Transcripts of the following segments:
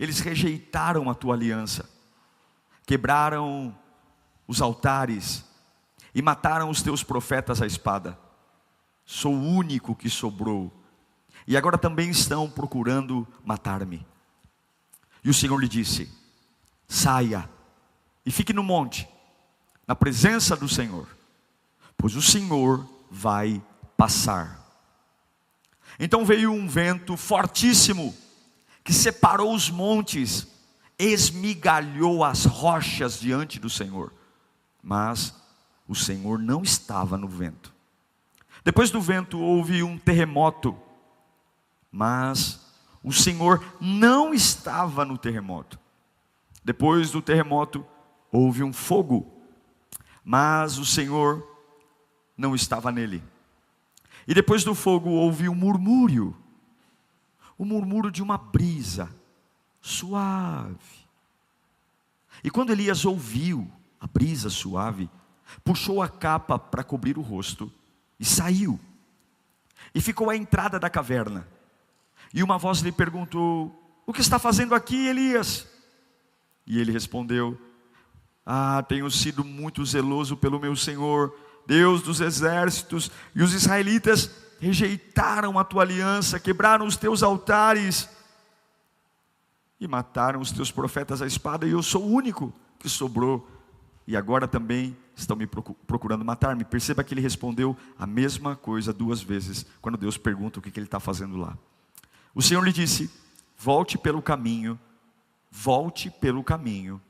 Eles rejeitaram a tua aliança, quebraram os altares e mataram os teus profetas à espada. Sou o único que sobrou, e agora também estão procurando matar-me. E o Senhor lhe disse: saia e fique no monte, na presença do Senhor, pois o Senhor vai passar. Então veio um vento fortíssimo, que separou os montes, esmigalhou as rochas diante do Senhor. Mas o Senhor não estava no vento. Depois do vento houve um terremoto, mas o Senhor não estava no terremoto. Depois do terremoto houve um fogo, mas o Senhor não estava nele. E depois do fogo houve um murmúrio, o murmúrio de uma brisa suave. E quando Elias ouviu a brisa suave, puxou a capa para cobrir o rosto e saiu. E ficou à entrada da caverna. E uma voz lhe perguntou: o que está fazendo aqui, Elias? E ele respondeu: tenho sido muito zeloso pelo meu Senhor, Deus dos exércitos, e os israelitas rejeitaram a tua aliança, quebraram os teus altares e mataram os teus profetas à espada, e eu sou o único que sobrou, e agora também estão me procurando matar-me. Perceba que ele respondeu a mesma coisa duas vezes, quando Deus pergunta o que ele está fazendo lá. O Senhor lhe disse: volte pelo caminho, volte pelo caminho,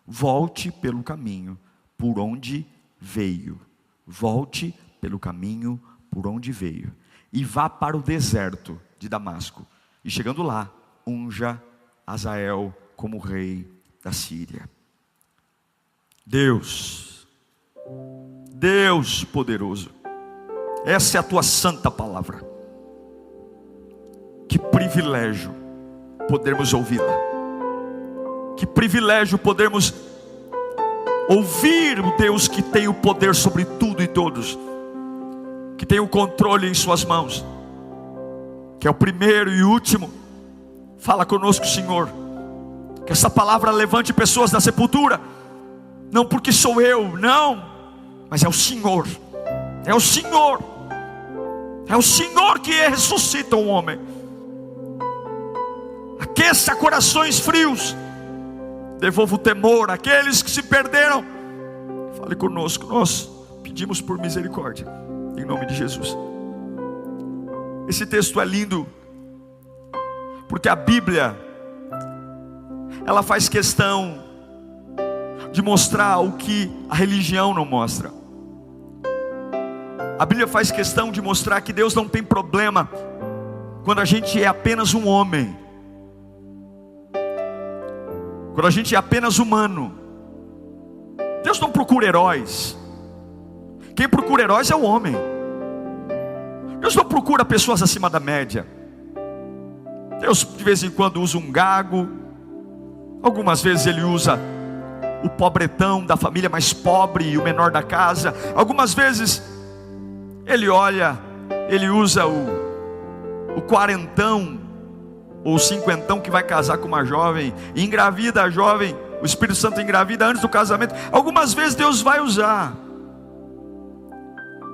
volte pelo caminho por onde veio. Volte pelo caminho por onde veio, e vá para o deserto de Damasco, e chegando lá, unja Azael como rei da Síria. Deus poderoso, essa é a tua santa palavra. Que privilégio podermos ouvi-la. Que privilégio podermos ouvir o Deus que tem o poder sobre tudo e todos, que tem o controle em suas mãos, que é o primeiro e último. Fala conosco, Senhor, que essa palavra levante pessoas da sepultura, não porque sou eu, não, mas é o Senhor, é o Senhor, é o Senhor que ressuscita um homem. Aqueça corações frios, devolva o temor àqueles que se perderam. Fale conosco, nós pedimos por misericórdia, em nome de Jesus. Esse texto é lindo, porque a Bíblia, ela faz questão de mostrar o que a religião não mostra. A Bíblia faz questão de mostrar que Deus não tem problema quando a gente é apenas um homem, quando a gente é apenas humano. Deus não procura heróis. Quem procura heróis é o homem. Deus não procura pessoas acima da média. Deus de vez em quando usa um gago, algumas vezes Ele usa o pobretão da família mais pobre e o menor da casa. Algumas vezes Ele usa o quarentão ou cinquentão que vai casar com uma jovem, e engravida a jovem, o Espírito Santo engravida antes do casamento. Algumas vezes Deus vai usar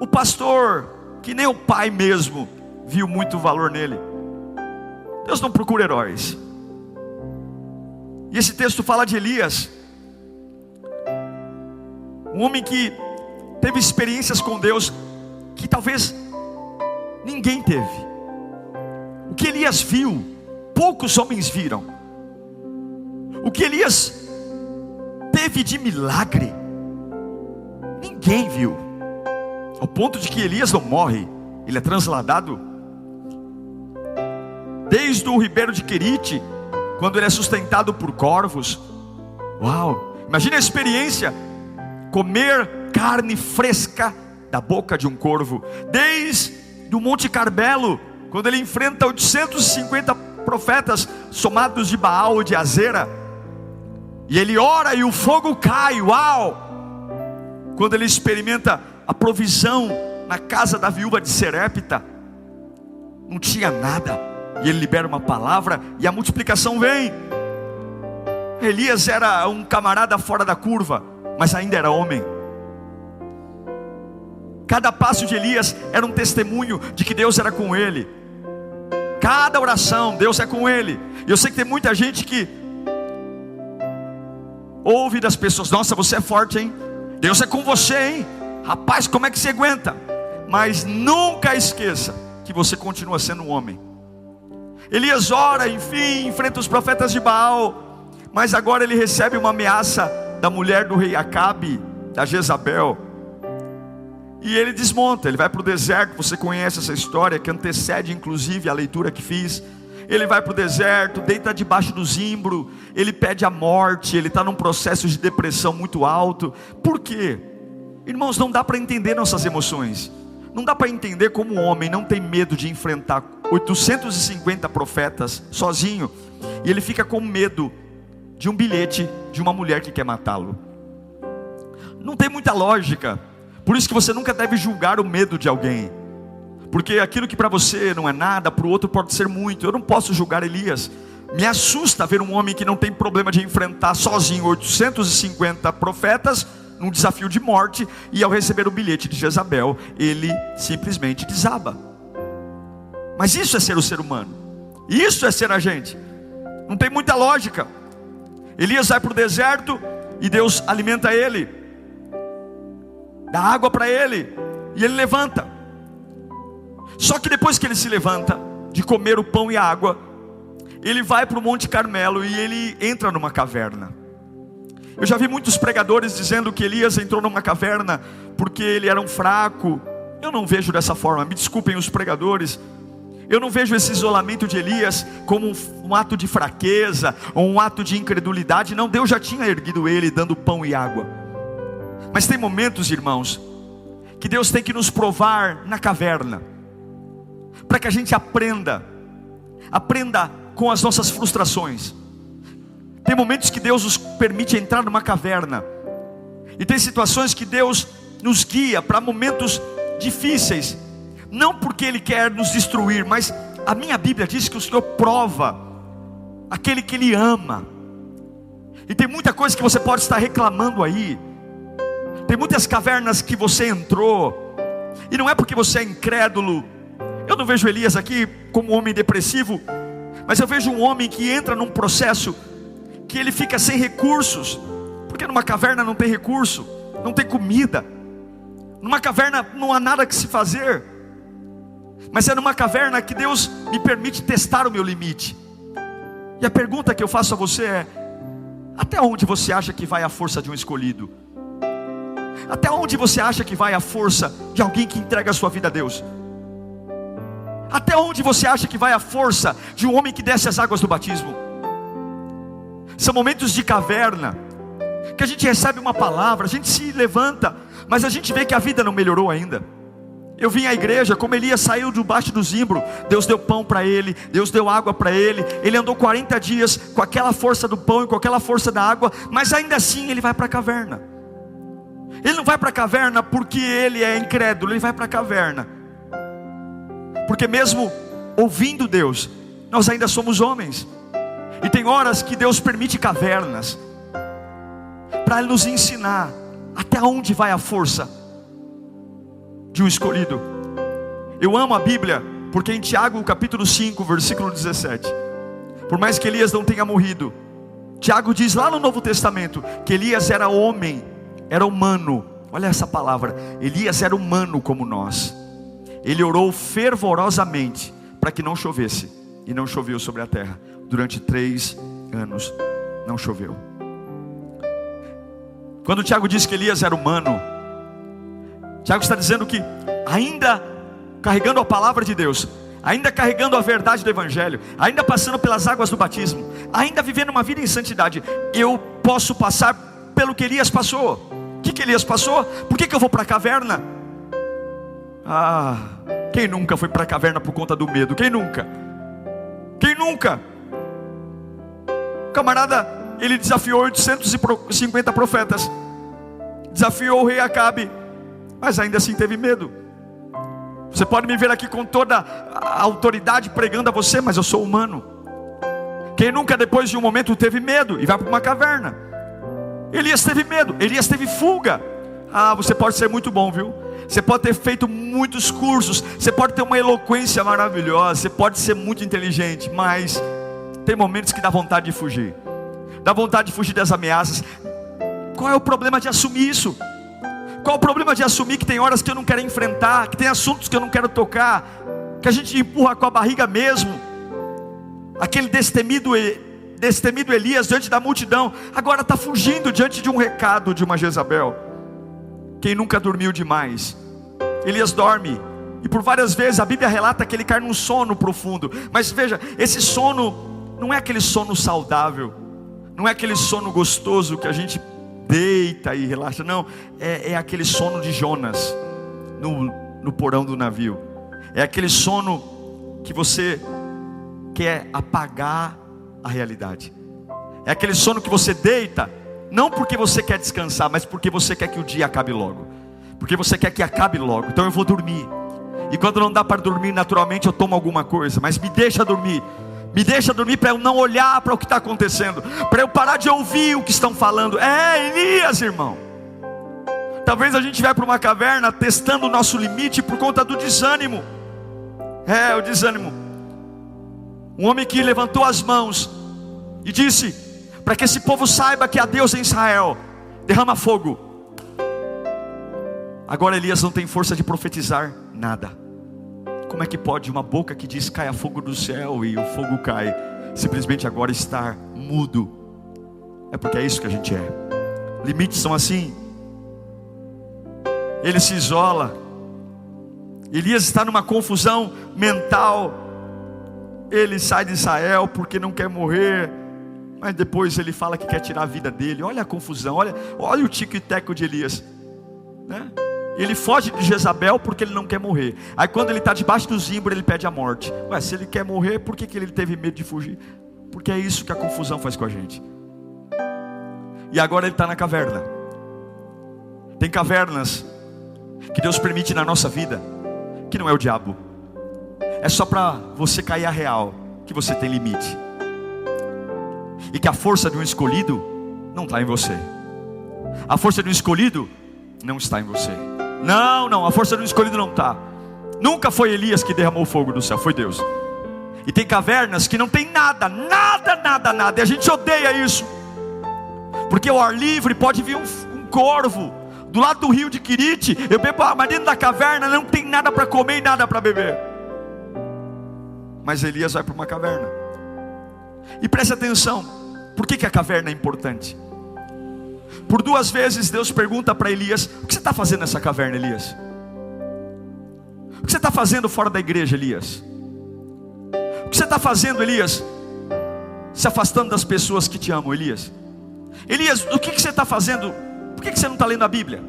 o pastor, que nem o pai mesmo viu muito valor nele. Deus não procura heróis. E esse texto fala de Elias, um homem que teve experiências com Deus que talvez ninguém teve. O que Elias viu, poucos homens viram. O que Elias teve de milagre, ninguém viu. Ao ponto de que Elias não morre, ele é transladado. Desde o ribeiro de Querite, quando ele é sustentado por corvos. Uau, imagine a experiência, comer carne fresca da boca de um corvo. Desde o Monte Carmelo, quando ele enfrenta 850 profetas somados de Baal e de Azera, e ele ora e o fogo cai. Uau! Quando ele experimenta a provisão na casa da viúva de Serepta, não tinha nada, e ele libera uma palavra e a multiplicação vem. Elias era um camarada fora da curva, mas ainda era homem. Cada passo de Elias era um testemunho de que Deus era com ele. Cada oração, Deus é com ele. E eu sei que tem muita gente que ouve das pessoas: nossa, você é forte, hein? Deus é com você, hein? Rapaz, como é que você aguenta? Mas nunca esqueça que você continua sendo um homem. Elias ora, enfim, enfrenta os profetas de Baal, mas agora ele recebe uma ameaça da mulher do rei Acabe, da Jezabel. E ele desmonta, ele vai para o deserto. Você conhece essa história, que antecede inclusive a leitura que fiz. Ele vai para o deserto, deita debaixo do zimbro, ele pede a morte, ele está num processo de depressão muito alto. Por quê? Irmãos, não dá para entender nossas emoções. Não dá para entender como um homem não tem medo de enfrentar 850 profetas sozinho, e ele fica com medo de um bilhete de uma mulher que quer matá-lo. Não tem muita lógica. Por isso que você nunca deve julgar o medo de alguém, porque aquilo que para você não é nada, para o outro pode ser muito. Eu não posso julgar Elias. Me assusta ver um homem que não tem problema de enfrentar sozinho 850 profetas num desafio de morte, e ao receber o bilhete de Jezabel, ele simplesmente desaba. Mas isso é ser o ser humano, isso é ser a gente. Não tem muita lógica. Elias vai para o deserto e Deus alimenta ele, dá água para ele, e ele levanta. Só que depois que ele se levanta de comer o pão e a água, ele vai para o Monte Carmelo e ele entra numa caverna. Eu já vi muitos pregadores dizendo que Elias entrou numa caverna porque ele era um fraco. Eu não vejo dessa forma, me desculpem os pregadores. Eu não vejo esse isolamento de Elias como um ato de fraqueza ou um ato de incredulidade. Não, Deus já tinha erguido ele dando pão e água. Mas tem momentos, irmãos, que Deus tem que nos provar na caverna, para que a gente aprenda com as nossas frustrações. Tem momentos que Deus nos permite entrar numa caverna, e tem situações que Deus nos guia para momentos difíceis, não porque Ele quer nos destruir, mas a minha Bíblia diz que o Senhor prova aquele que Ele ama. E tem muita coisa que você pode estar reclamando aí, tem muitas cavernas que você entrou, e não é porque você é incrédulo. Eu não vejo Elias aqui como um homem depressivo, mas eu vejo um homem que entra num processo que ele fica sem recursos, porque numa caverna não tem recurso, não tem comida, numa caverna não há nada que se fazer, mas é numa caverna que Deus me permite testar o meu limite. E a pergunta que eu faço a você é: até onde você acha que vai a força de um escolhido? Até onde você acha que vai a força de alguém que entrega a sua vida a Deus? Até onde você acha que vai a força de um homem que desce as águas do batismo? São momentos de caverna, que a gente recebe uma palavra, a gente se levanta, mas a gente vê que a vida não melhorou ainda. Eu vim à igreja, como Elias saiu debaixo do zimbro, Deus deu pão para ele, Deus deu água para ele. Ele andou 40 dias com aquela força do pão e com aquela força da água, mas ainda assim ele vai para a caverna. Ele não vai para a caverna porque ele é incrédulo, ele vai para a caverna porque mesmo ouvindo Deus, nós ainda somos homens. E tem horas que Deus permite cavernas para nos ensinar até onde vai a força de um escolhido. Eu amo a Bíblia, porque em Tiago capítulo 5, versículo 17, por mais que Elias não tenha morrido, Tiago diz lá no Novo Testamento que Elias era homem, era humano. Olha essa palavra, Elias era humano como nós. Ele orou fervorosamente para que não chovesse, e não choveu sobre a terra. Durante 3 anos não choveu. Quando Tiago diz que Elias era humano, Tiago está dizendo que ainda carregando a palavra de Deus, ainda carregando a verdade do Evangelho, ainda passando pelas águas do batismo, ainda vivendo uma vida em santidade, eu posso passar pelo que Elias passou. O que Elias passou? Por que eu vou para a caverna? Quem nunca foi para a caverna por conta do medo? Quem nunca? Quem nunca? O camarada, ele desafiou 850 profetas, desafiou o rei Acabe, mas ainda assim teve medo. Você pode me ver aqui com toda a autoridade pregando a você, mas eu sou humano. Quem nunca depois de um momento teve medo e vai para uma caverna? Elias teve medo, Elias teve fuga. Você pode ser muito bom, viu? Você pode ter feito muitos cursos, você pode ter uma eloquência maravilhosa, você pode ser muito inteligente, mas tem momentos que dá vontade de fugir. Dá vontade de fugir das ameaças. Qual é o problema de assumir isso? Qual é o problema de assumir que tem horas que eu não quero enfrentar, que tem assuntos que eu não quero tocar, que a gente empurra com a barriga mesmo? Aquele destemido Elias diante da multidão, agora está fugindo diante de um recado de uma Jezabel. Quem nunca dormiu demais? Elias dorme, e por várias vezes a Bíblia relata que ele cai num sono profundo. Mas veja, esse sono não é aquele sono saudável, não é aquele sono gostoso que a gente deita e relaxa. Não, é aquele sono de Jonas no porão do navio. É aquele sono que você quer apagar a realidade. É aquele sono que você deita, não porque você quer descansar, mas porque você quer que o dia acabe logo, porque você quer que acabe logo. Então eu vou dormir, e quando não dá para dormir, naturalmente eu tomo alguma coisa, mas me deixa dormir. Me deixa dormir para eu não olhar para o que está acontecendo, para eu parar de ouvir o que estão falando. Elias, irmão. Talvez a gente vai para uma caverna testando o nosso limite por conta do desânimo. O desânimo. Um homem que levantou as mãos e disse: para que esse povo saiba que há Deus em Israel, derrama fogo. Agora Elias não tem força de profetizar nada. Como é que pode uma boca que diz caia fogo do céu e o fogo cai, simplesmente agora estar mudo? É porque é isso que a gente é. Limites são assim. Ele se isola. Elias está numa confusão mental. Ele sai de Israel porque não quer morrer, mas depois ele fala que quer tirar a vida dele. Olha a confusão, olha o tico e teco de Elias, né? Ele foge de Jezabel porque ele não quer morrer. Aí quando ele está debaixo do zimbro, ele pede a morte. Se ele quer morrer, por que ele teve medo de fugir? Porque é isso que a confusão faz com a gente. E agora ele está na caverna. Tem cavernas que Deus permite na nossa vida, que não é o diabo. É só para você cair a real, que você tem limite, e que a força de um escolhido não está em você. A força de um escolhido não está em você. Não, a força do escolhido não está. Nunca foi Elias que derramou fogo do céu, foi Deus. E tem cavernas que não tem nada. E a gente odeia isso, porque ao ar livre pode vir um corvo do lado do rio de Quirite. Eu bebo água, mas dentro da caverna não tem nada para comer e nada para beber. Mas Elias vai para uma caverna. E preste atenção, por que a caverna é importante? Por 2 vezes Deus pergunta para Elias: o que você está fazendo nessa caverna, Elias? O que você está fazendo fora da igreja, Elias? O que você está fazendo, Elias? Se afastando das pessoas que te amam, Elias? Elias, o que você está fazendo? Por que você não está lendo a Bíblia?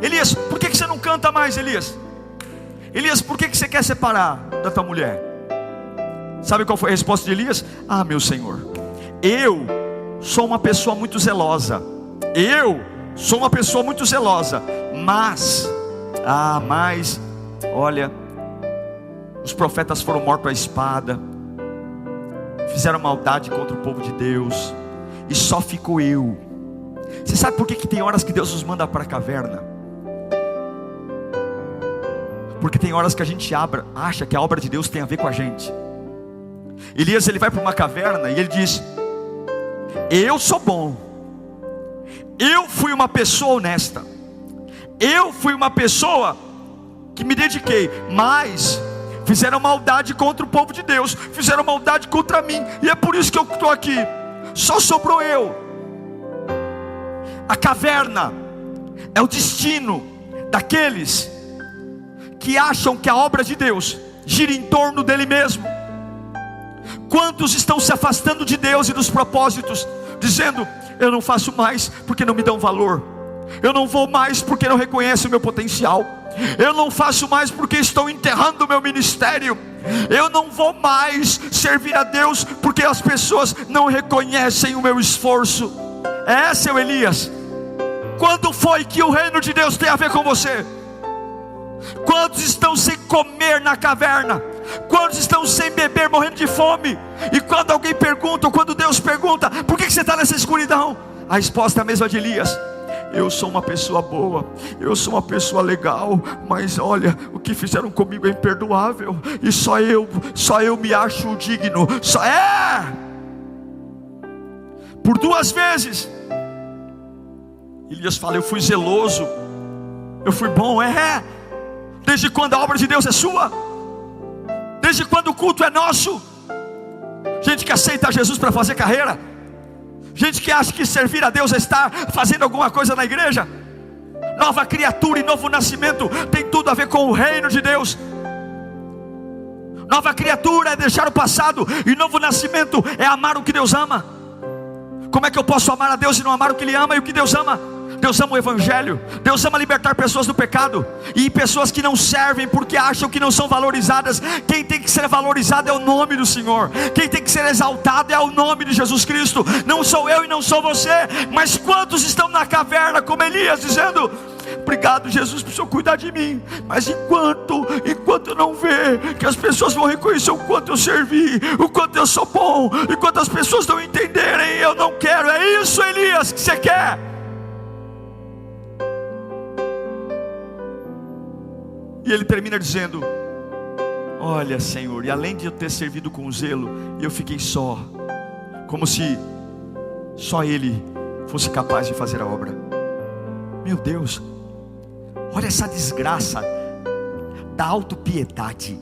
Elias, por que você não canta mais, Elias? Elias, por que você quer separar da tua mulher? Sabe qual foi a resposta de Elias? Meu Senhor, eu sou uma pessoa muito zelosa. Mas, olha, os profetas foram mortos à espada, fizeram maldade contra o povo de Deus, e só ficou eu. Você sabe por que tem horas que Deus nos manda para a caverna? Porque tem horas que a gente acha que a obra de Deus tem a ver com a gente. Elias, ele vai para uma caverna e ele diz: eu sou bom, eu fui uma pessoa honesta, eu fui uma pessoa que me dediquei, mas fizeram maldade contra o povo de Deus, fizeram maldade contra mim, e é por isso que eu estou aqui. Só sobrou eu. A caverna é o destino daqueles que acham que a obra de Deus gira em torno dele mesmo. Quantos estão se afastando de Deus e dos propósitos, dizendo: eu não faço mais porque não me dão valor, eu não vou mais porque não reconhecem o meu potencial, eu não faço mais porque estão enterrando o meu ministério, eu não vou mais servir a Deus porque as pessoas não reconhecem o meu esforço. É, seu Elias, quando foi que o reino de Deus tem a ver com você? Quantos estão sem comer na caverna, Quantos estão sem beber, morrendo de fome? E quando alguém pergunta, ou quando Deus pergunta, por que você está nessa escuridão? A resposta é a mesma de Elias: eu sou uma pessoa boa, eu sou uma pessoa legal, mas olha, o que fizeram comigo é imperdoável, e só eu me acho digno. Por 2 vezes Elias fala: eu fui zeloso, eu fui bom. Desde quando a obra de Deus é sua? Desde quando o culto é nosso? Gente que aceita Jesus para fazer carreira, gente que acha que servir a Deus é estar fazendo alguma coisa na igreja. Nova criatura e novo nascimento tem tudo a ver com o reino de Deus. Nova criatura é deixar o passado, e novo nascimento é amar o que Deus ama. Como é que eu posso amar a Deus e não amar o que Ele ama e o que Deus ama? Deus ama o Evangelho, Deus ama libertar pessoas do pecado, e pessoas que não servem porque acham que não são valorizadas. Quem tem que ser valorizado é o nome do Senhor, quem tem que ser exaltado é o nome de Jesus Cristo. Não sou eu e não sou você, mas quantos estão na caverna como Elias, dizendo: obrigado, Jesus, por o Senhor cuidar de mim, mas enquanto eu não ver que as pessoas vão reconhecer o quanto eu servi, o quanto eu sou bom, enquanto as pessoas não entenderem, eu não quero. É isso, Elias, que você quer? E ele termina dizendo: olha, Senhor, e além de eu ter servido com zelo, eu fiquei só, como se só Ele fosse capaz de fazer a obra. Meu Deus, olha essa desgraça da autopiedade,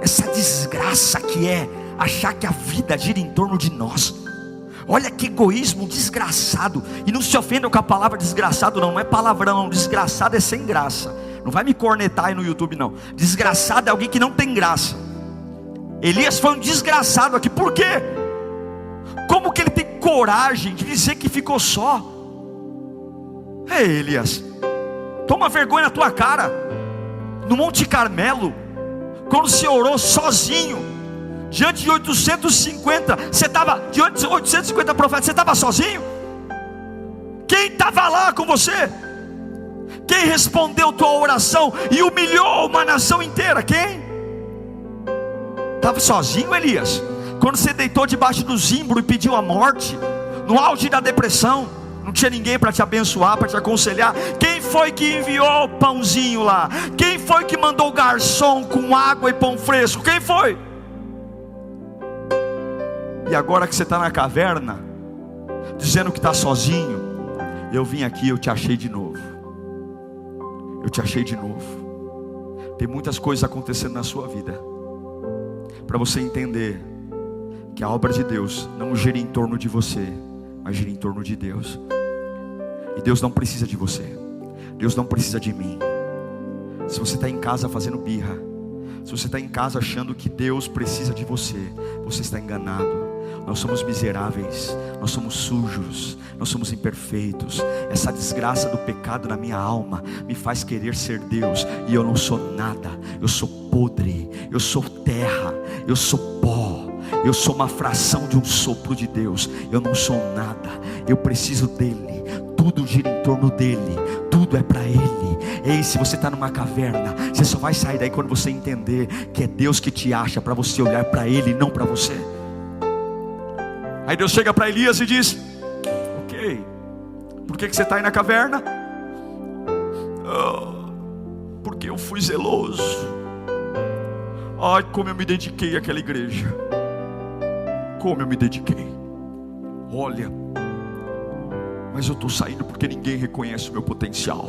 essa desgraça que é achar que a vida gira em torno de nós. Olha que egoísmo desgraçado. E não se ofendam com a palavra desgraçado, não é palavrão, desgraçado é sem graça. Não vai me cornetar aí no YouTube não. Desgraçado é alguém que não tem graça. Elias foi um desgraçado aqui. Por quê? Como que ele tem coragem de dizer que ficou só? Elias, toma vergonha na tua cara. No Monte Carmelo, quando você orou sozinho, diante de 850, você estava diante de 850 profetas, você estava sozinho? Quem estava lá com você? Quem respondeu tua oração e humilhou uma nação inteira? Quem? Estava sozinho, Elias? Quando você deitou debaixo do zimbro e pediu a morte, no auge da depressão, não tinha ninguém para te abençoar, para te aconselhar. Quem foi que enviou o pãozinho lá? Quem foi que mandou o garçom com água e pão fresco? Quem foi? E agora que você está na caverna, dizendo que está sozinho, eu vim aqui, eu te achei de novo. Eu te achei de novo. Tem muitas coisas acontecendo na sua vida, para você entender que a obra de Deus não gira em torno de você, mas gira em torno de Deus. E Deus não precisa de você, Deus não precisa de mim. Se você está em casa fazendo birra, se você está em casa achando que Deus precisa de você, você está enganado. Nós somos miseráveis, nós somos sujos, nós somos imperfeitos. Essa desgraça do pecado na minha alma me faz querer ser Deus, e eu não sou nada. Eu sou podre, eu sou terra, eu sou pó, eu sou uma fração de um sopro de Deus. Eu não sou nada, eu preciso dele. Tudo gira em torno dele, tudo é para ele. Ei, se você está numa caverna, você só vai sair daí quando você entender que é Deus que te acha, para você olhar para ele, não para você. Aí Deus chega para Elias e diz: ok, por que você está aí na caverna? Porque eu fui zeloso. Ai, como eu me dediquei àquela igreja, como eu me dediquei. Olha, mas eu estou saindo porque ninguém reconhece o meu potencial,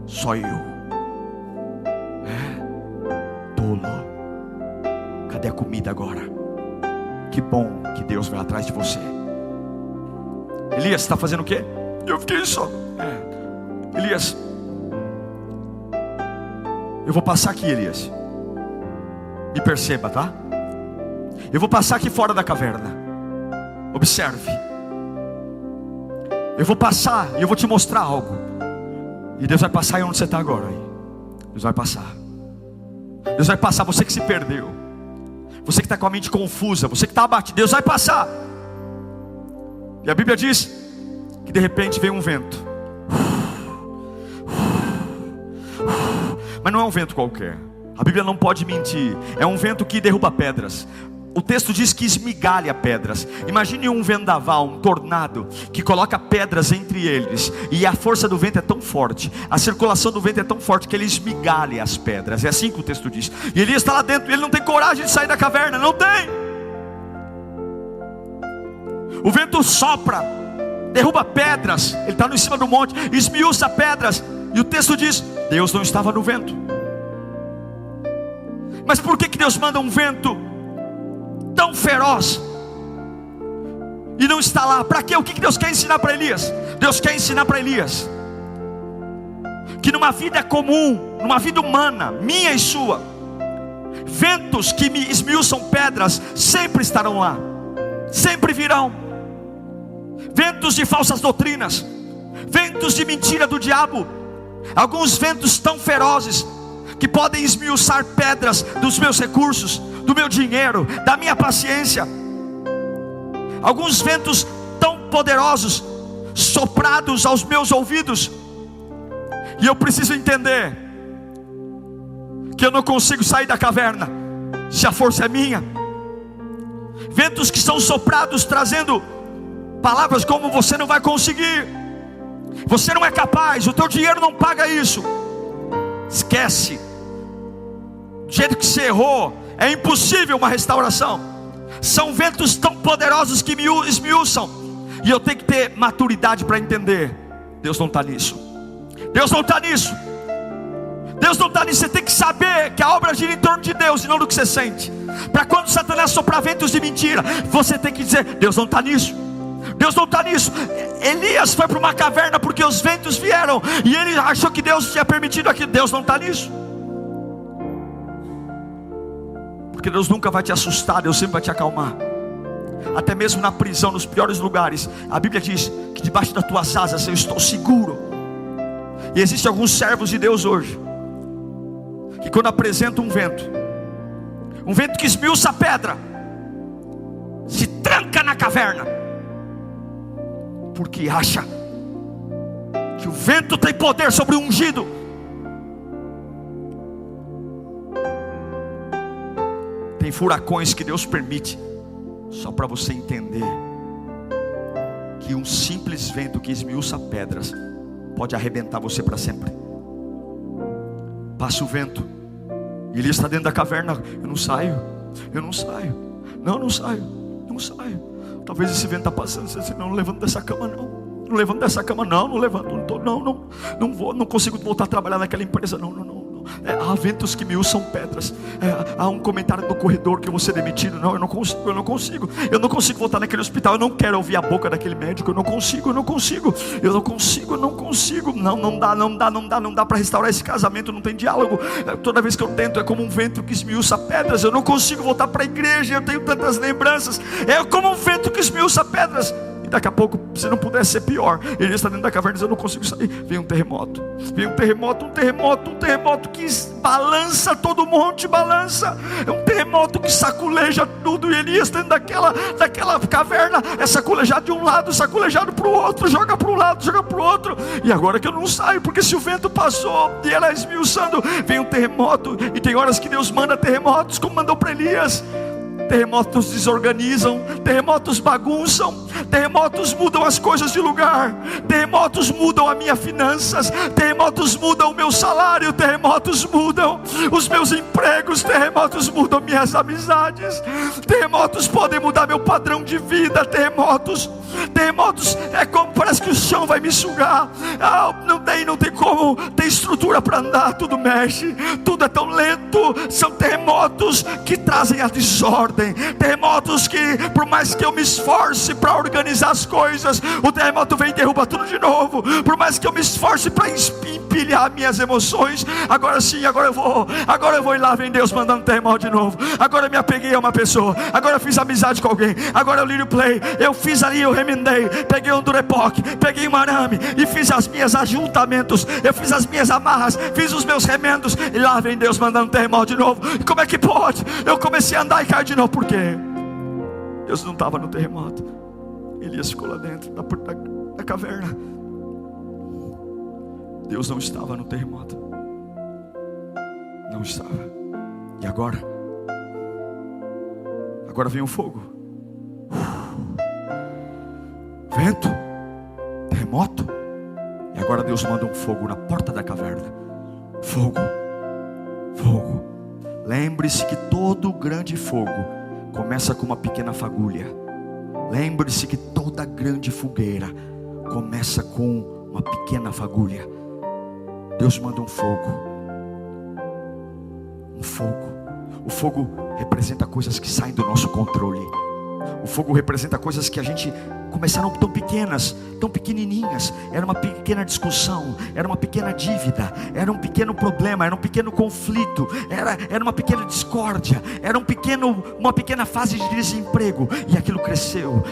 só eu. Tolo. Cadê a comida agora? Que bom que Deus vai atrás de você. Elias, está fazendo o quê? Eu fiquei só. Elias, eu vou passar aqui, Elias. Me perceba, tá? Eu vou passar aqui fora da caverna. Observe. Eu vou passar e eu vou te mostrar algo. E Deus vai passar aí onde você está agora. Deus vai passar. Deus vai passar, você que se perdeu, você que está com a mente confusa, você que está abatido, Deus vai passar. E a Bíblia diz que de repente veio um vento. Mas não é um vento qualquer. A Bíblia não pode mentir. É um vento que derruba pedras. O texto diz que esmigalha pedras. Imagine um vendaval, um tornado, que coloca pedras entre eles, e a força do vento é tão forte, a circulação do vento é tão forte, que ele esmigalha as pedras. É assim que o texto diz. E Elias está lá dentro, e ele não tem coragem de sair da caverna. Não tem. O vento sopra, derruba pedras. Ele está em cima do monte, esmiuça pedras. E o texto diz, Deus não estava no vento. Mas por que Deus manda um vento tão feroz e não está lá? Para quê? O que Deus quer ensinar para Elias? Deus quer ensinar para Elias que numa vida comum, numa vida humana, minha e sua, ventos que me esmiuçam pedras sempre estarão lá, sempre virão. Ventos de falsas doutrinas, ventos de mentira do diabo, alguns ventos tão ferozes que podem esmiuçar pedras dos meus recursos, do meu dinheiro, da minha paciência. Alguns ventos tão poderosos, soprados aos meus ouvidos, e eu preciso entender que eu não consigo sair da caverna se a força é minha. Ventos que são soprados trazendo palavras como: você não vai conseguir, você não é capaz, o teu dinheiro não paga isso. Esquece, do jeito que você errou, é impossível uma restauração. São ventos tão poderosos que me esmiuçam, e eu tenho que ter maturidade para entender: Deus não está nisso, Deus não está nisso, Deus não está nisso. Você tem que saber que a obra gira em torno de Deus e não do que você sente. Para quando Satanás soprar ventos de mentira, você tem que dizer: Deus não está nisso, Deus não está nisso. Elias foi para uma caverna porque os ventos vieram, e ele achou que Deus tinha permitido aquilo. Deus não está nisso. Porque Deus nunca vai te assustar, Deus sempre vai te acalmar. Até mesmo na prisão, nos piores lugares, a Bíblia diz que debaixo das tuas asas eu estou seguro. E existem alguns servos de Deus hoje, que quando apresenta um vento que esmiuça a pedra, se tranca na caverna, porque acha que o vento tem poder sobre o ungido. Tem furacões que Deus permite só para você entender que um simples vento que esmiuça pedras pode arrebentar você para sempre. Passa o vento, e ele está dentro da caverna. Eu não saio, não saio. Talvez esse vento está passando, você diz: não levanto dessa cama não levanto dessa cama não levanto, não vou, não consigo voltar a trabalhar naquela empresa, não. Há ventos que me usam pedras. Há um comentário no corredor que eu vou ser demitido. Não, eu não consigo voltar naquele hospital. Eu não quero ouvir a boca daquele médico. Eu não consigo. Não dá para restaurar esse casamento. Não tem diálogo. Toda vez que eu tento, é como um vento que esmiuça pedras. Eu não consigo voltar para a igreja. Eu tenho tantas lembranças. É como um vento que esmiuça pedras. Daqui a pouco, se não pudesse ser pior, ele está dentro da caverna e diz: eu não consigo sair. Vem um terremoto que balança todo o monte, balança. É um terremoto que saculeja tudo. E Elias dentro daquela caverna é saculejado de um lado, saculejado para o outro, joga para um lado, joga para o outro. E agora que eu não saio, porque se o vento passou e ela esmiuçando, vem um terremoto. E tem horas que Deus manda terremotos, como mandou para Elias. Terremotos desorganizam, terremotos bagunçam, terremotos mudam as coisas de lugar, terremotos mudam as minhas finanças, terremotos mudam o meu salário, terremotos mudam os meus empregos, terremotos mudam minhas amizades, terremotos podem mudar meu padrão de vida, terremotos é como, parece que o chão vai me sugar. Não tem como, tem estrutura para andar, tudo mexe, tudo é tão lento. São terremotos que trazem a desordem, terremotos que, por mais que eu me esforce para organizar as coisas, o terremoto vem e derruba tudo de novo. Por mais que eu me esforce para empilhar minhas emoções, agora eu vou, e lá vem Deus mandando terremoto de novo. Agora eu me apeguei a uma pessoa, agora eu fiz amizade com alguém, agora eu li o play, eu fiz ali, eu remendei, peguei um durepoque, peguei um arame e fiz as minhas ajuntamentos, eu fiz as minhas amarras, fiz os meus remendos, e lá vem Deus mandando terremoto de novo. E como é que pode? Eu comecei a andar e cair de novo. Por quê? Deus não estava no terremoto. Elias ficou lá dentro da caverna. Deus não estava no terremoto. Não estava. E agora vem o fogo, vento, terremoto. E agora Deus manda um fogo na porta da caverna. Fogo. Lembre-se que todo grande fogo começa com uma pequena fagulha. Lembre-se que toda grande fogueira começa com uma pequena fagulha. Deus manda um fogo. O fogo representa coisas que saem do nosso controle. O fogo representa coisas que a gente começaram tão pequenas, tão pequenininhas. Era uma pequena discussão, era uma pequena dívida, era um pequeno problema, era um pequeno conflito, era uma pequena discórdia, era uma pequena fase de desemprego. E aquilo cresceu.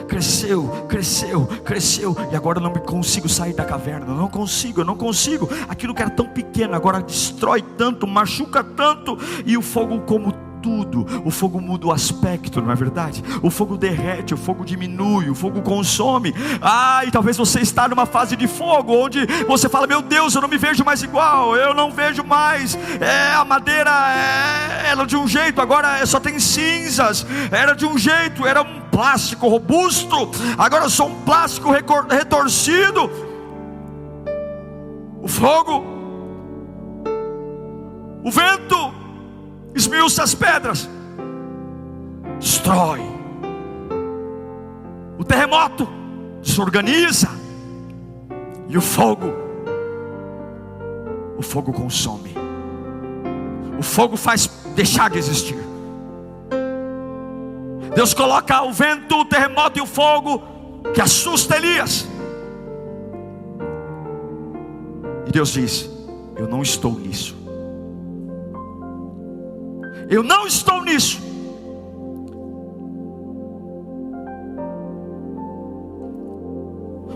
E agora eu não consigo sair da caverna. Eu não consigo. Aquilo que era tão pequeno agora destrói tanto, machuca tanto. E o fogo, como tudo, o fogo muda o aspecto, não é verdade? O fogo derrete, o fogo diminui, o fogo consome. E talvez você está numa fase de fogo, onde você fala: meu Deus, eu não me vejo mais igual, eu não vejo mais, a madeira era de um jeito, agora só tem cinzas. Era de um jeito, era um plástico robusto, agora eu sou um plástico retorcido. O fogo, o vento esmiuça as pedras, destrói. O terremoto desorganiza. E o fogo consome. O fogo faz deixar de existir. Deus coloca o vento, o terremoto e o fogo, que assusta Elias. E Deus diz: eu não estou nisso. Eu não estou nisso.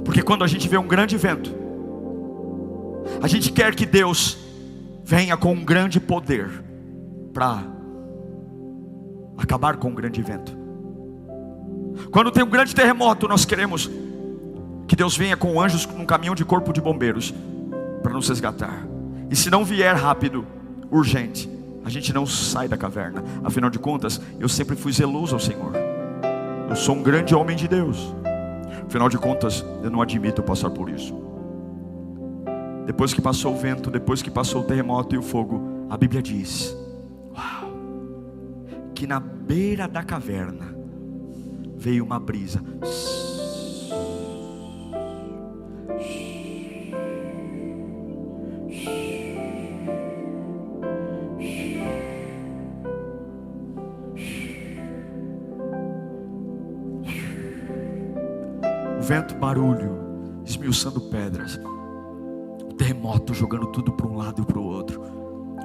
Porque quando a gente vê um grande vento, a gente quer que Deus venha com um grande poder para acabar com um grande vento. Quando tem um grande terremoto, nós queremos que Deus venha com anjos num caminhão de corpo de bombeiros para nos resgatar. E se não vier rápido, urgente, a gente não sai da caverna. Afinal de contas, eu sempre fui zeloso ao Senhor. Eu sou um grande homem de Deus. Afinal de contas, eu não admito passar por isso. Depois que passou o vento, depois que passou o terremoto e o fogo, a Bíblia diz que na beira da caverna veio uma brisa. O vento, barulho, esmiuçando pedras. O terremoto jogando tudo para um lado e para o outro.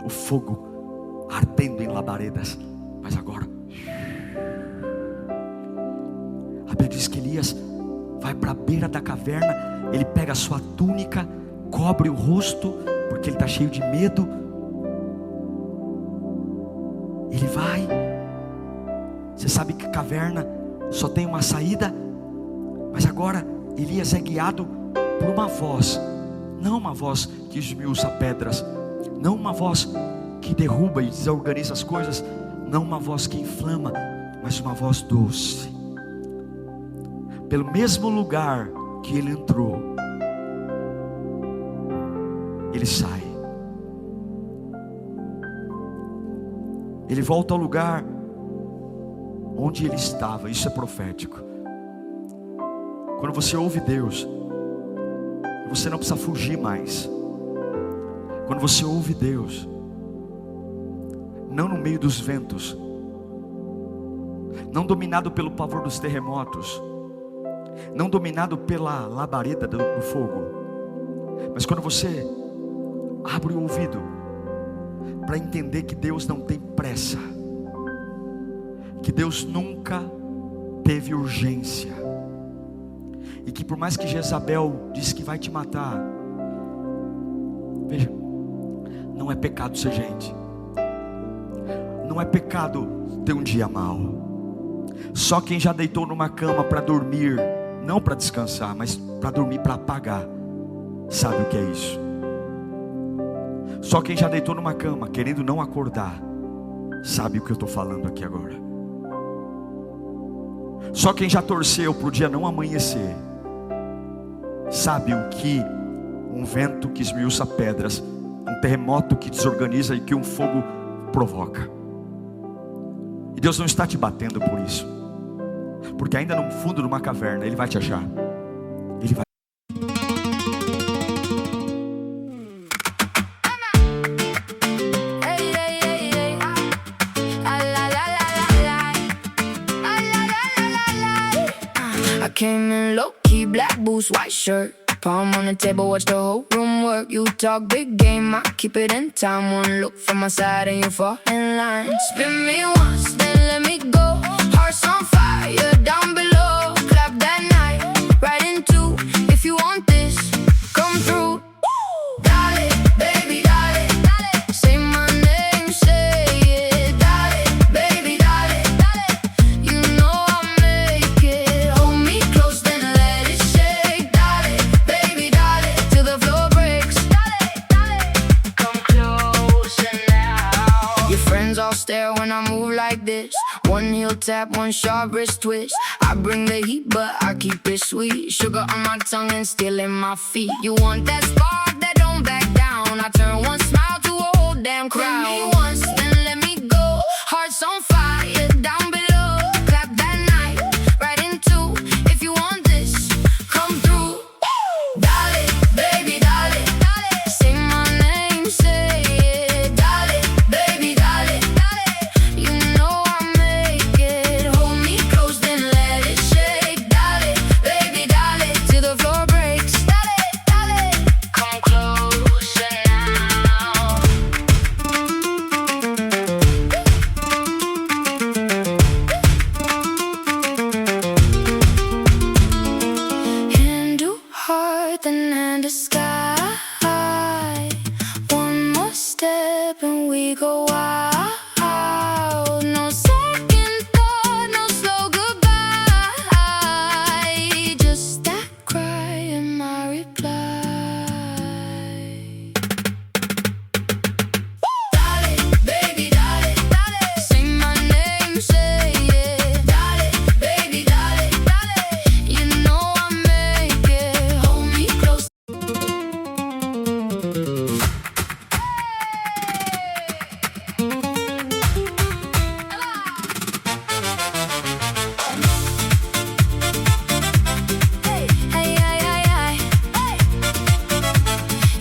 O fogo ardendo em labaredas. Mas agora, a Bíblia diz que Elias vai para a beira da caverna. Ele pega a sua túnica, cobre o rosto, porque ele está cheio de medo. Ele vai. Você sabe que a caverna só tem uma saída. Mas agora Elias é guiado por uma voz. Não uma voz que esmiuça pedras, não uma voz que derruba e desorganiza as coisas, não uma voz que inflama, mas uma voz doce. Pelo mesmo lugar que ele entrou, ele sai. Ele volta ao lugar onde ele estava. Isso é profético. Quando você ouve Deus, você não precisa fugir mais. Quando você ouve Deus, não no meio dos ventos, não dominado pelo pavor dos terremotos, não dominado pela labareda do fogo, mas quando você abre o ouvido para entender que Deus não tem pressa, que Deus nunca teve urgência, e que por mais que Jezabel disse que vai te matar, veja, não é pecado ser gente, não é pecado ter um dia mau. Só quem já deitou numa cama para dormir, não para descansar, mas para dormir, para apagar, sabe o que é isso. Só quem já deitou numa cama querendo não acordar, sabe o que eu estou falando aqui agora. Só quem já torceu para o dia não amanhecer sabe o que um vento que esmiuça pedras, um terremoto que desorganiza e que um fogo provoca. E Deus não está te batendo por isso, porque ainda no fundo de uma caverna Ele vai te achar. Ele vai. I came in low-key, black boots, white shirt, palm on the table, watch the whole room work. You talk big game, I keep it in time. One look from my side and you fall in line. Spin me once, then let me go. Hearts on fire, down below. Clap that night, right in two. If you want this, come through. Dale, baby, dale, dale. Say my name, say it. Dale, baby, dale, dale. You know I'll make it. Hold me close, then let it shake. Dale, baby, dale, till the floor breaks. Dale, dale. Come closer now. Your friends all stare when I move like this. One heel tap, one sharp wrist twist. I bring the heat, but I keep it sweet. Sugar on my tongue and still in my feet. You want that spark that don't back down. I turn one smile to a whole damn crowd. Give me once, then let me go. Hearts on fire, down below. Clap that night, right in two. If you want this, come through. Dale, baby, dale, dale. Say my name, say it. Dale, baby, dale, dale. You know I'll make it. Hold me close, then let it shake. Dale, baby, dale, till the floor breaks. Dale, dale. Come closer now. Hand to heart, then hand to sky. One more step and we go wild. No second thought, no slow goodbye. Just that cry and my reply. Dale, baby, dale, dale. Say my name, say it. Dale, baby, dale, dale. You know I'll make it. Hold me close. Hey, hey, hey, hey, hey.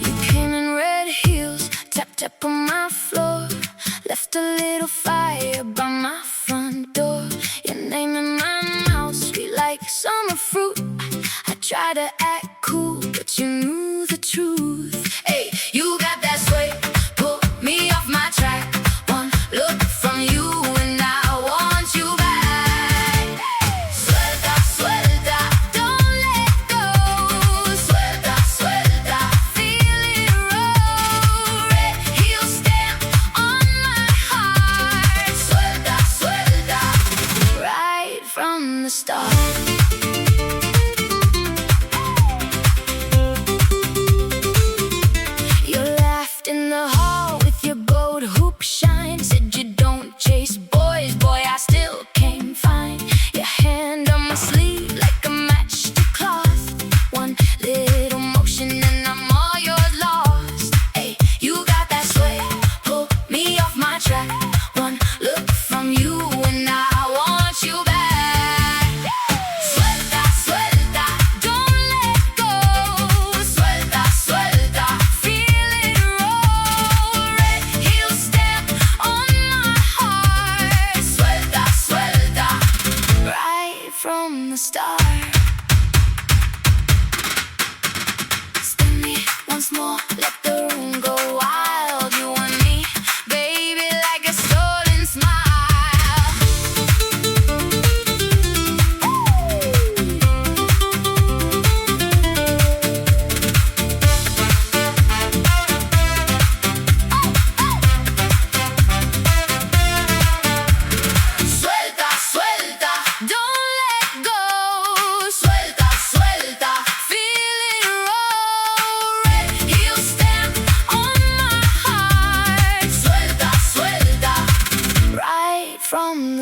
You came in red heels, tap tap on my floor. Left a little fire by my front door. Your name in my mouth, sweet like summer fruit. I tried to act cool, but you knew the truth. Hey, you got that sway, pull me off my track. One look from you and I want you back. Suelta, suelta, don't let go. Suelta, suelta, feel it roll. Red heel stamp on my heart. Suelta, suelta, right from the start. You laughed in the hall with your gold hoop shine. Said you don't chase boys, boy, I still came fine. Your hand on my sleeve like a match to cloth. One little motion and I'm all yours lost. Hey, you got that sway, pull me off my track. One look from you and I want you back. Suelta, suelta, don't let go. Suelta, suelta, feel it roll. Red heel stamp on my heart. Suelta, suelta, right from the start. Spin me once more, let the room go wild. You and me, baby, like a stolen smile. Suelta, suelta, don't let go. Suelta, suelta, feel it roll. Red heel stamp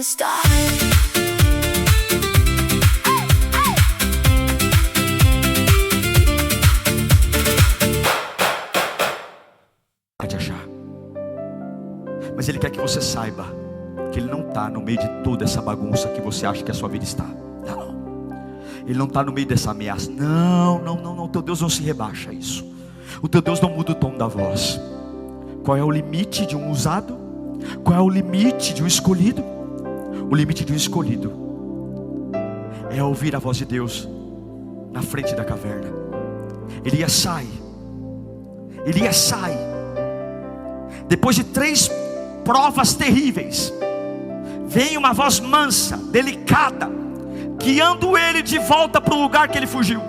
start. De achar. Mas Ele quer que você saiba que Ele não está no meio de toda essa bagunça que você acha que a sua vida está. Não. Ele não está no meio dessa ameaça. Não. O teu Deus não se rebaixa a isso. O teu Deus não muda o tom da voz. Qual é o limite de um usado? Qual é o limite de um escolhido? O limite de um escolhido é ouvir a voz de Deus na frente da caverna. Elias sai. Depois de 3 provas terríveis, vem uma voz mansa, delicada, guiando ele de volta para o lugar que ele fugiu.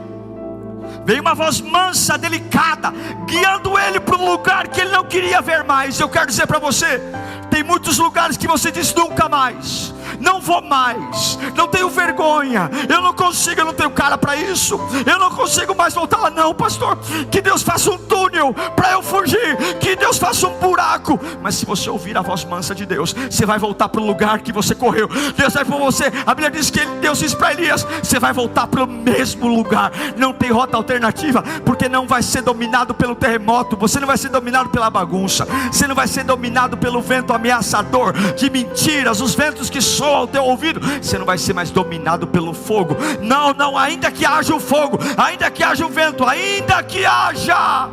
Veio uma voz mansa, delicada, guiando ele para um lugar que ele não queria ver mais. Eu quero dizer para você, tem muitos lugares que você diz nunca mais, não vou mais, não tenho vergonha, eu não consigo, eu não tenho cara para isso, eu não consigo mais voltar lá. Não, pastor, que Deus faça um túnel para eu fugir, que Deus faça um buraco. Mas se você ouvir a voz mansa de Deus, você vai voltar para o lugar que você correu. Deus vai por você. A Bíblia diz que Deus disse para Elias: você vai voltar para o mesmo lugar, não tem rota alternativa, porque não vai ser dominado pelo terremoto, você não vai ser dominado pela bagunça, você não vai ser dominado pelo vento ameaçador de mentiras, os ventos que soam ao teu ouvido. Você não vai ser mais dominado pelo fogo. Não, ainda que haja o fogo, ainda que haja o vento, ainda que haja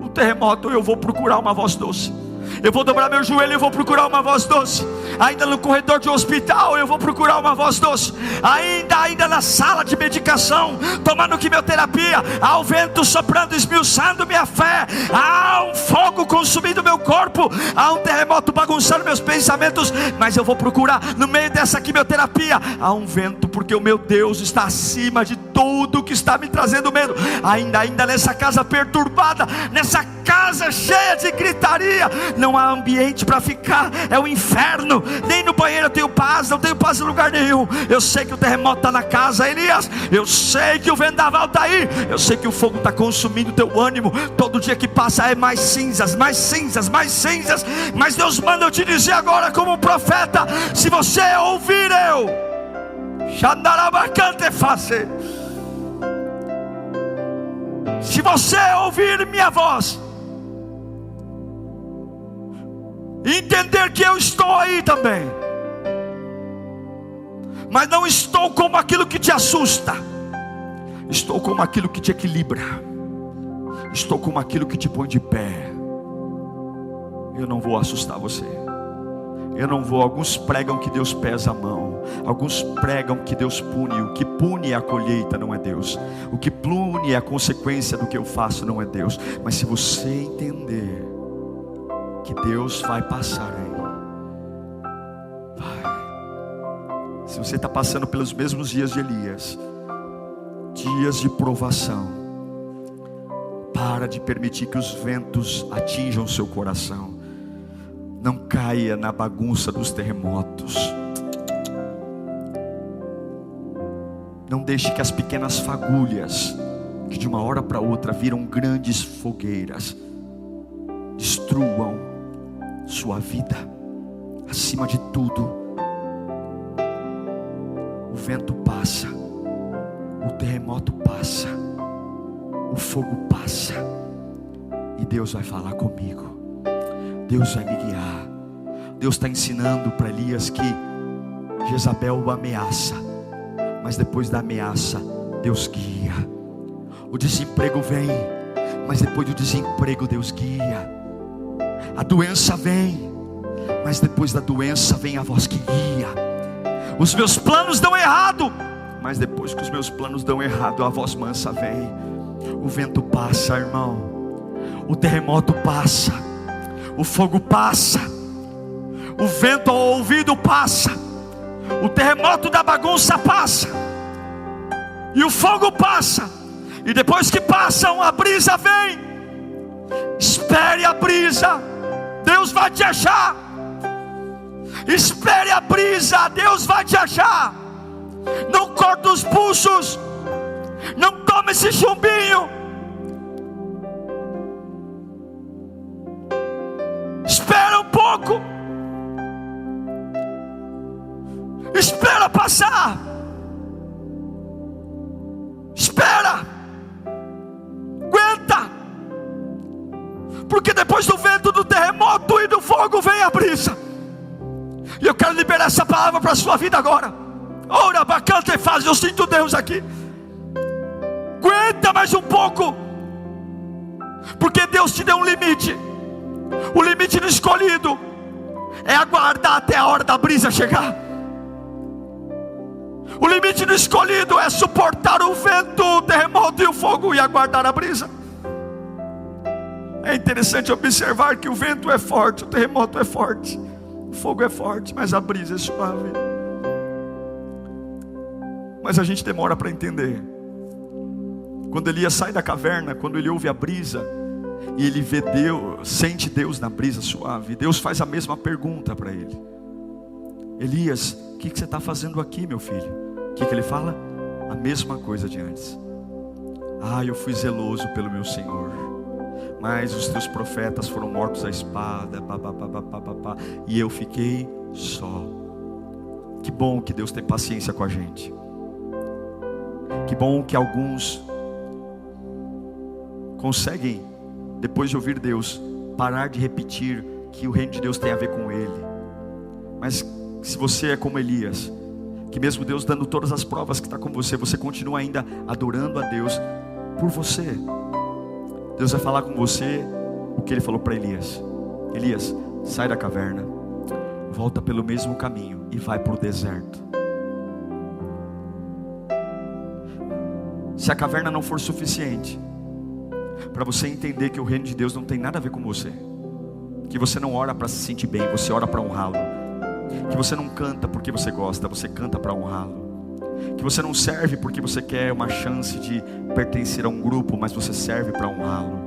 o terremoto, eu vou procurar uma voz doce. Eu vou dobrar meu joelho e eu vou procurar uma voz doce. Ainda no corredor de um hospital eu vou procurar uma voz doce. Ainda na sala de medicação, tomando quimioterapia, há o vento soprando, esmiuçando minha fé, há um fogo consumindo meu corpo, há um terremoto bagunçando meus pensamentos. Mas eu vou procurar, no meio dessa quimioterapia, há um vento, porque o meu Deus está acima de tudo que está me trazendo medo. Ainda nessa casa perturbada, nessa casa cheia de gritaria, não há ambiente para ficar, é o inferno. Nem no banheiro eu tenho paz, não tenho paz em lugar nenhum. Eu sei que o terremoto está na casa, Elias, eu sei que o vendaval está aí, eu sei que o fogo está consumindo o teu ânimo. Todo dia que passa é mais cinzas, mais cinzas, mais cinzas. Mas Deus manda eu te dizer agora como um profeta: se você ouvir se você ouvir minha voz, entender que eu estou aí também, mas não estou como aquilo que te assusta, estou como aquilo que te equilibra, estou como aquilo que te põe de pé. Eu não vou assustar você. Eu não vou. Alguns pregam que Deus pesa a mão, alguns pregam que Deus pune. O que pune é a colheita, não é Deus. O que pune é a consequência do que eu faço, não é Deus. Mas se você entender que Deus vai passar aí, vai. Se você está passando pelos mesmos dias de Elias, dias de provação, para de permitir que os ventos atinjam o seu coração. Não caia na bagunça dos terremotos. Não deixe que as pequenas fagulhas, que de uma hora para outra viram grandes fogueiras, destruam sua vida. Acima de tudo, o vento passa, o terremoto passa, o fogo passa, e Deus vai falar comigo. Deus vai me guiar. Deus está ensinando para Elias que Jezabel o ameaça, mas depois da ameaça Deus guia. O desemprego vem, mas depois do desemprego Deus guia. A doença vem, mas depois da doença vem a voz que guia. Os meus planos dão errado, mas depois que os meus planos dão errado, a voz mansa vem. O vento passa, irmão. O terremoto passa, o fogo passa, o vento ao ouvido passa, o terremoto da bagunça passa, e o fogo passa. E depois que passam, a brisa vem. Espere a brisa, Deus vai te achar. Espere a brisa, Deus vai te achar. Não corta os pulsos, não tome esse chumbinho. Espera um pouco. Espera passar. Espera. Aguenta. Porque depois do vento, do terremoto e do fogo vem a brisa. E eu quero liberar essa palavra para a sua vida agora. Ora, bacana e faz. Eu sinto Deus aqui. Aguenta mais um pouco. Porque Deus te deu um limite. O limite do escolhido é aguardar até a hora da brisa chegar. O limite do escolhido é suportar o vento, o terremoto e o fogo e aguardar a brisa. É interessante observar que o vento é forte, o terremoto é forte, o fogo é forte, mas a brisa é suave. Mas a gente demora para entender. Quando Elias sai da caverna, quando ele ouve a brisa e ele vê Deus, sente Deus na brisa suave, Deus faz a mesma pergunta para ele: Elias, o que você está fazendo aqui, meu filho? O que ele fala? A mesma coisa de antes. Eu fui zeloso pelo meu Senhor, mas os teus profetas foram mortos à espada, e eu fiquei só. Que bom que Deus tem paciência com a gente. Que bom que alguns conseguem, depois de ouvir Deus, parar de repetir que o reino de Deus tem a ver com ele. Mas se você é como Elias, que mesmo Deus dando todas as provas que está com você, você continua ainda adorando a Deus por você. Deus vai falar com você o que ele falou para Elias: Elias, sai da caverna, volta pelo mesmo caminho e vai para o deserto. Se a caverna não for suficiente para você entender que o reino de Deus não tem nada a ver com você, que você não ora para se sentir bem, você ora para honrá-lo, que você não canta porque você gosta, você canta para honrá-lo, que você não serve porque você quer uma chance de pertencer a um grupo, mas você serve para honrá-lo,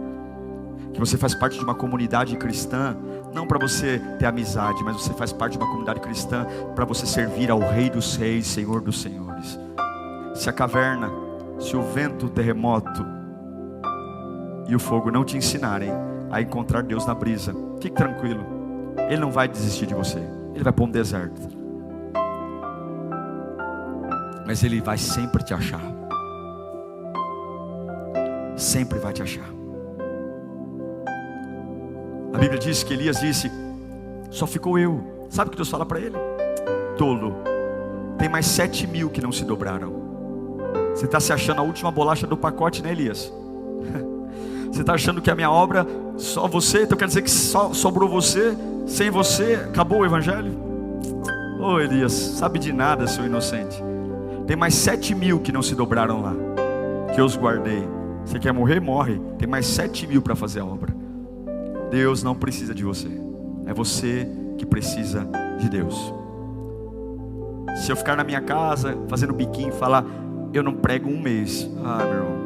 que você faz parte de uma comunidade cristã, não para você ter amizade, mas você faz parte de uma comunidade cristã para você servir ao Rei dos Reis, Senhor dos Senhores. Se a caverna, se o vento, o terremoto e o fogo não te ensinarem a encontrar Deus na brisa, fique tranquilo, Ele não vai desistir de você. Ele vai para um deserto, mas Ele vai sempre te achar. Sempre vai te achar. A Bíblia diz que Elias disse: só ficou eu. Sabe o que Deus fala para ele? Tolo, tem mais 7.000 que não se dobraram. Você está se achando a última bolacha do pacote, né, Elias? Você está achando que a minha obra, só você, então quer dizer que só sobrou você? Sem você, acabou o evangelho? Elias, sabe de nada, seu inocente. Tem mais 7.000 que não se dobraram lá, que eu os guardei. Você quer morrer? Morre. Tem mais 7.000 para fazer a obra. Deus não precisa de você, é você que precisa de Deus. Se eu ficar na minha casa fazendo biquinho e falar: eu não prego um mês, meu irmão,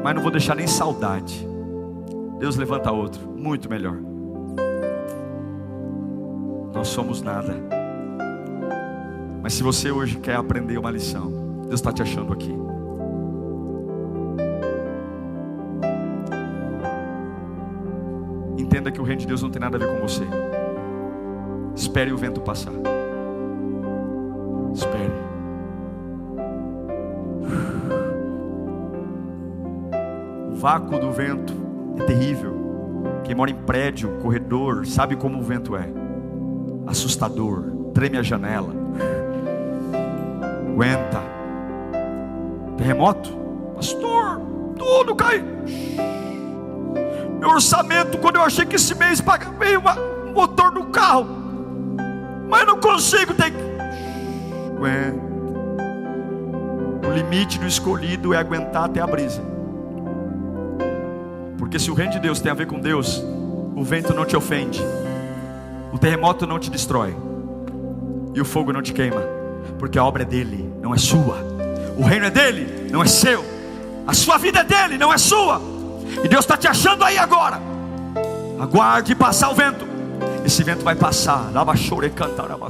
mas não vou deixar nem saudade. Deus levanta outro, muito melhor. Nós somos nada. Mas se você hoje quer aprender uma lição, Deus está te achando aqui. Entenda que o reino de Deus não tem nada a ver com você. Espere o vento passar. Espere. O vácuo do vento é terrível. Quem mora em prédio, corredor, sabe como o vento é. Assustador. Treme a janela. Aguenta. Terremoto? Pastor, tudo cai. Meu orçamento, quando eu achei que esse mês veio um motor do carro, mas não consigo, tem que... Aguenta. O limite do escolhido é aguentar até a brisa. Porque se o reino de Deus tem a ver com Deus, o vento não te ofende, o terremoto não te destrói e o fogo não te queima, porque a obra é dele, não é sua. O reino é dele, não é seu. A sua vida é dele, não é sua. E Deus está te achando aí agora. Aguarde passar o vento. Esse vento vai passar. Lava chore, cantar, lava